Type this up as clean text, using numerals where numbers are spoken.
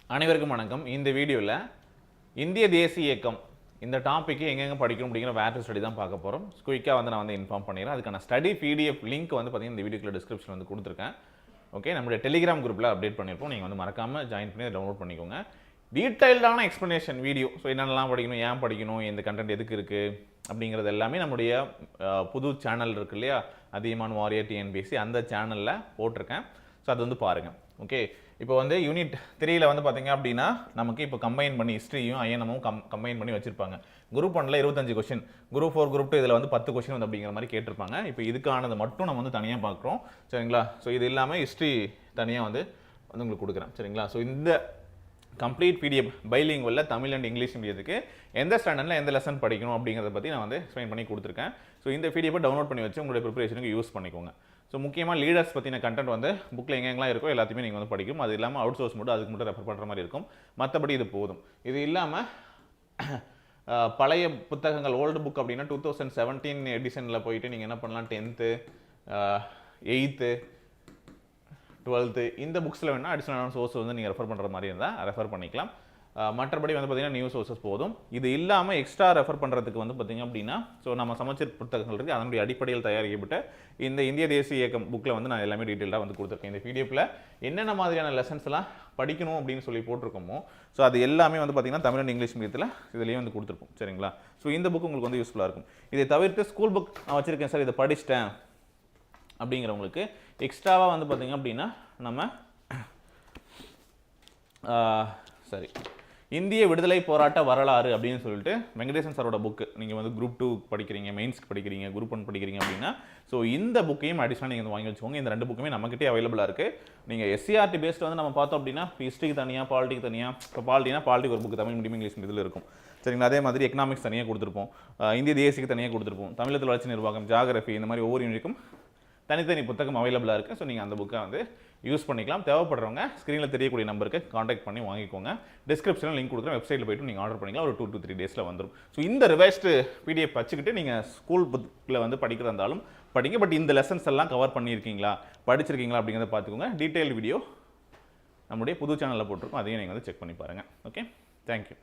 அனைவருக்கும் வணக்கம். இந்த வீடியோவில் இந்திய தேசிய இயக்கம் இந்த டாப்பிக்கு எங்கெங்கே படிக்கணும் அப்படிங்கிற வேர் டு ஸ்டடி தான் பார்க்க போகிறோம். குயிக்காக வந்து நான் வந்து இன்ஃபார்ம் பண்ணிடுறேன். அதுக்கான ஸ்டடி பிடிஎஃப் லிங்க் வந்து பார்த்தீங்கன்னா இந்த வீடியோக்குள்ள டிஸ்கிரிப்ஷன் வந்து கொடுத்துருக்கேன். ஓகே, நம்மளுடைய டெலிகிராம் குரூப்பில் அப்டேட் பண்ணியிருப்போம். நீங்கள் வந்து மறக்காமல் ஜாயின் பண்ணி டவுன்லோட் பண்ணிக்கோங்க. டீட்டெயில்டான எக்ஸ்ப்ளனேஷன் வீடியோ, ஸோ என்னென்னலாம் படிக்கணும், ஏன் படிக்கணும், இந்த கண்டென்ட் எதுக்கு இருக்குது அப்படிங்கிறது எல்லாமே நம்முடைய புது சேனல் இருக்குது இல்லையா, அதியமான் வாரியர் டிஎன்பிஎஸ்சி, அந்த சேனலில் போட்டிருக்கேன். ஸோ அது வந்து பாருங்கள். ஓகே, இப்போ வந்து யூனிட் 3ல் வந்து பார்த்தீங்க அப்படின்னா நமக்கு இப்போ கம்பைன் பண்ணி ஹிஸ்ட்ரியும் ஐஎன்எம்மும் கம்பைன் பண்ணி வச்சிருப்பாங்க. குரூப் 1ல் 25 கொஸ்டின், குரூப் 4 குரூப் 2 இதில் வந்து 10 கொஸ்டின் வந்து அப்படிங்கிற மாதிரி கேட்டிருப்பாங்க. இப்போ இதுக்கானது மட்டும் நம்ம வந்து தனியாக பார்க்குறோம். சரிங்களா? ஸோ இது இல்லாமல் ஹிஸ்ட்ரி தனியாக வந்து உங்களுக்கு கொடுக்குறேன். சரிங்களா? ஸோ இந்த கம்ப்ளீட் பிடிஎஃப் பைலிங்குவலில் தமிழ் அண்ட் இங்கிலீஷ் மீடியத்துக்கு எந்த ஸ்டாண்டர்டில் எந்த லெசன் படிக்கணும் அப்படிங்கிறத பற்றி நான் வந்து எக்ஸ்பிளைன் பண்ணி கொடுத்துருக்கேன். ஸோ இந்த பிடிஎஃபை டவுன்லோட் பண்ணி வச்சு உங்களுடைய ப்ரிப்பரேஷனுக்கு யூஸ் பண்ணிக்கோங்க. ஸோ முக்கியமாக லீடர்ஸ் பற்றின கண்டென்ட் வந்து புக்கில் எங்கெங்கெல்லாம் இருக்கோ எல்லாத்தையுமே நீங்கள் வந்து படிக்கும். அது இல்லாமல் அவுட் சோர்ஸ் மட்டும் அதுக்கு மட்டும் ரெஃபர் பண்ணுற மாதிரி இருக்கும். மற்றபடி இது போதும். இது இல்லாமல் பழைய புத்தகங்கள் ஓல்டு புக் அப்படின்னா 2017 எடிஷனில் போயிட்டு நீங்கள் என்ன பண்ணலாம், 10th 8th 12th இந்த புக்ஸில் வேணால் அடிஷனலான சோர்ஸ் வந்து நீங்கள் ரெஃபர் பண்ணுற மாதிரி இருந்தால் ரெஃபர் பண்ணிக்கலாம். மற்றபடி வந்து பார்த்திங்கன்னா நியூ சோர்ஸஸ் போதும். இது இல்லாமல் எக்ஸ்ட்ரா ரெஃபர் பண்ணுறதுக்கு வந்து பார்த்திங்க அப்படின்னா ஸோ நம்ம சமச்சீர் புத்தகங்கள் இருக்குது, அதனுடைய அடிப்படையில் தயாரிக்கப்பட்ட இந்த இந்திய தேசிய இயக்கம் புக்கில் வந்து நான் எல்லாமே டீட்டெயிலாக வந்து கொடுத்துருக்கேன். இந்த பிடிஎஃபில் என்னென்ன மாதிரியான லெசன்ஸ்லாம் படிக்கணும் அப்படின்னு சொல்லி போட்டிருக்கோமோ ஸோ அது எல்லாமே வந்து பார்த்திங்கன்னா தமிழ் அண்ட் இங்கிலீஷ் மீடியத்தில் இதுலேயே வந்து கொடுத்துருப்போம். சரிங்களா? ஸோ இந்த புக் உங்களுக்கு வந்து யூஸ்ஃபுல்லாக இருக்கும். இதை தவிர்த்து ஸ்கூல் புக் நான் வச்சுருக்கேன் சார், இதை படிச்சிட்டேன் அப்படிங்கிறவங்களுக்கு எக்ஸ்ட்ராவாக வந்து பார்த்திங்க அப்படின்னா நம்ம இந்திய விடுதலை போராட்ட வரலாறு அப்படின்னு சொல்லிட்டு வெங்கடேசன் சாரோட புக்கு, நீங்கள் வந்து குரூப் 2 படிக்கிறீங்க, மெயின்ஸ்க்கு படிக்கிறீங்க, குரூப் 1 படிக்கிறீங்க அப்படின்னா ஸோ இந்த புக்கையும் அடிஷனலாக நீங்கள் வந்து வாங்கி வச்சுக்கோங்க. இந்த 2 புக்குமே நம்மக்கிட்டே அவைலபிளாக இருக்குது. நீங்கள் எஸ்சிஆர்டி பேஸ்ட் வந்து நம்ம பார்த்தோம் அப்படின்னா ஹிஸ்ட்ரிக்கு தனியாக, பாலிட்டிக்கு தனியாக. இப்போ பாலிட்டிக்கு ஒரு புக்கு தமிழ் மீடியம் இங்கிலீஷ் மீடியத்தில் இருக்கும். சரிங்களா? அதே மாதிரி எக்கனாமிக்ஸ் தனியாக கொடுத்துருப்போம், இந்திய தேசியக்கு தனியாக கொடுத்துருப்போம், தமிழகத்தில் வளர்ச்சி நிர்வாகம், ஜாகிரபி, இந்த மாதிரி ஒவ்வொரு யூனிட்டுக்கும் தனித்தனி புத்தகம் அவைலபிளாக இருக்குது. ஸோ நீங்கள் அந்த புக்கை வந்து யூஸ் பண்ணிக்கலாம். தேவைப்படுறவங்க ஸ்க்ரீனில் தெரியக்கூடிய நம்பருக்கு காண்டாக்ட் பண்ணி வாங்கிக்கோங்க. டிஸ்கிரிப்ஷனில் லிங்க் கொடுக்குறேன், வெப்சைட்டில் போய்ட்டு நீங்கள் ஆர்டர் பண்ணிக்கலாம். ஒரு 2 to 3 டேஸில் வந்துடும். ஸோ இந்த ரிவைஸ்டு பிடிஎஃப் வச்சுக்கிட்டு நீங்கள் ஸ்கூல் புக்கில் வந்து படிக்கிறதா இருந்தாலும் படிங்க. பட் இந்த லெசன்ஸ் எல்லாம் கவர் பண்ணியிருக்கீங்களா, படிச்சிருக்கீங்களா அப்படிங்கிறத பார்த்துக்கோங்க. டீட்டெயில் வீடியோ நம்முடைய புது சேனலில் போட்டிருக்கோம், அதையும் நீங்கள் வந்து செக் பண்ணி பாருங்கள். Okay, thank you.